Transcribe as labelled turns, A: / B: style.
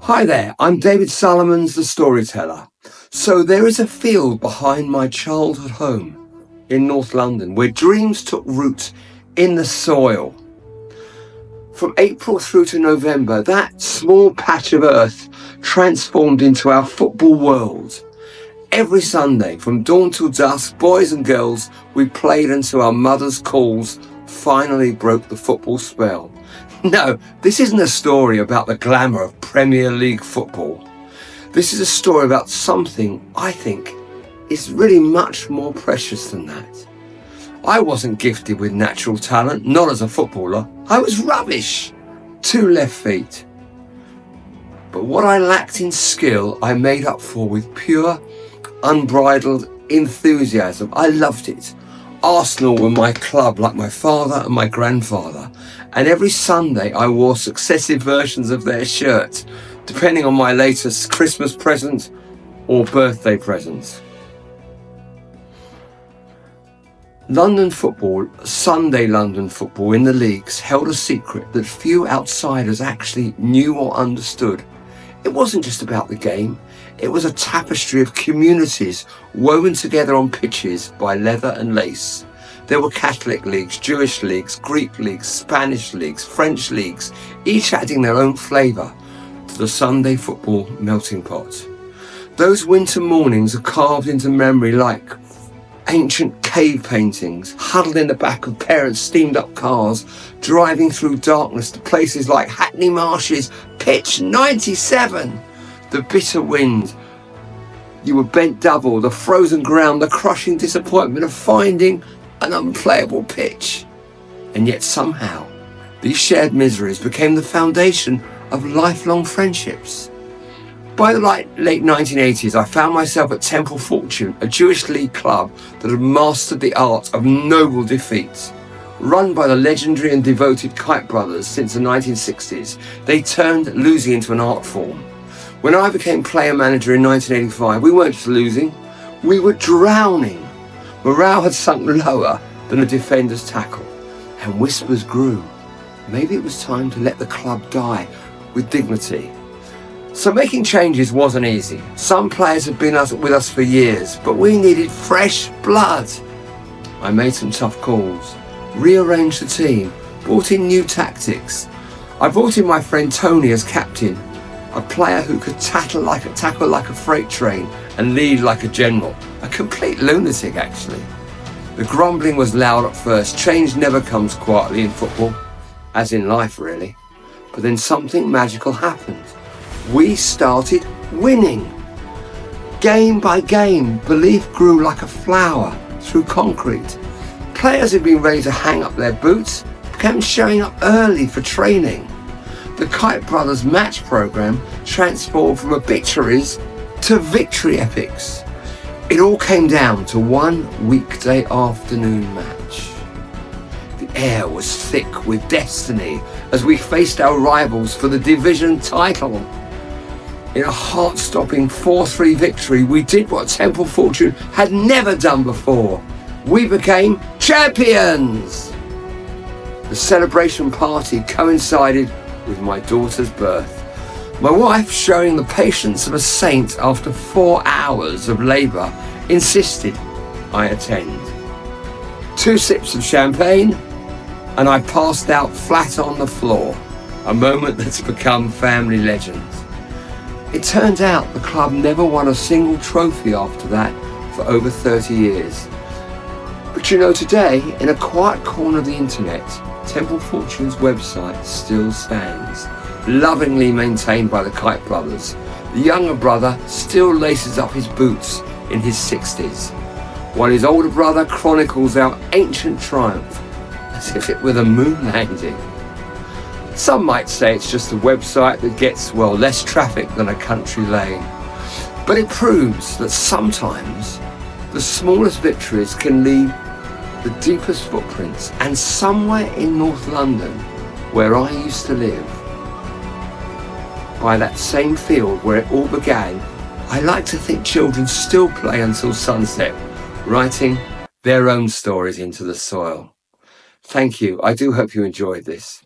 A: Hi there, I'm David Salamons, the Storyteller. So there is a field behind my childhood home in North London where dreams took root in the soil. From April through to November, that small patch of earth transformed into our football world. Every Sunday, from dawn till dusk, boys and girls, we played until our mothers' calls finally broke the football spell. No, this isn't a story about the glamour of Premier League football. This is a story about something I think is really much more precious than that. I wasn't gifted with natural talent, not as a footballer. I was rubbish. 2 left feet. But what I lacked in skill, I made up for with pure, unbridled enthusiasm. I loved it. Arsenal were my club, like my father and my grandfather, and every Sunday I wore successive versions of their shirt, depending on my latest Christmas present or birthday present. London football, Sunday London football in the leagues, held a secret that few outsiders actually knew or understood. It wasn't just about the game. It was a tapestry of communities woven together on pitches by leather and lace. There were Catholic leagues, Jewish leagues, Greek leagues, Spanish leagues, French leagues, each adding their own flavour to the Sunday football melting pot. Those winter mornings are carved into memory like ancient cave paintings, huddled in the back of parents' steamed-up cars, driving through darkness to places like Hackney Marshes, pitch 97. The bitter wind, you were bent double, the frozen ground, the crushing disappointment of finding an unplayable pitch. And yet somehow, these shared miseries became the foundation of lifelong friendships. By the late 1980s, I found myself at Temple Fortune, a Jewish league club that had mastered the art of noble defeat. Run by the legendary and devoted Kite brothers since the 1960s, they turned losing into an art form. When I became player manager in 1985, we weren't just losing, we were drowning. Morale had sunk lower than a defender's tackle, and whispers grew. Maybe it was time to let the club die with dignity. So making changes wasn't easy. Some players had been with us for years, but we needed fresh blood. I made some tough calls, rearranged the team, brought in new tactics. I brought in my friend Tony as captain, a player who could tackle like a freight train and lead like a general. A complete lunatic, actually. The grumbling was loud at first. Change never comes quietly in football, as in life really. But then something magical happened. We started winning. Game by game, belief grew like a flower through concrete. Players who'd been ready to hang up their boots began showing up early for training. The Kite Brothers match programme transformed from obituaries to victory epics. It all came down to one weekday afternoon match. The air was thick with destiny as we faced our rivals for the division title. In a heart-stopping 4-3 victory, we did what Temple Fortune had never done before. We became champions! The celebration party coincided with my daughter's birth. My wife, showing the patience of a saint after 4 hours of labour, insisted I attend. 2 sips of champagne, and I passed out flat on the floor, a moment that's become family legend. It turns out the club never won a single trophy after that for over 30 years. But you know, today, in a quiet corner of the internet, Temple Fortune's website still stands, lovingly maintained by the Kite brothers. The younger brother still laces up his boots in his 60s, while his older brother chronicles our ancient triumph as if it were the moon landing. Some might say it's just a website that gets, well, less traffic than a country lane. But it proves that sometimes the smallest victories can leave the deepest footprints, and somewhere in North London, where I used to live, by that same field where it all began, I like to think children still play until sunset, writing their own stories into the soil. Thank you. I do hope you enjoyed this.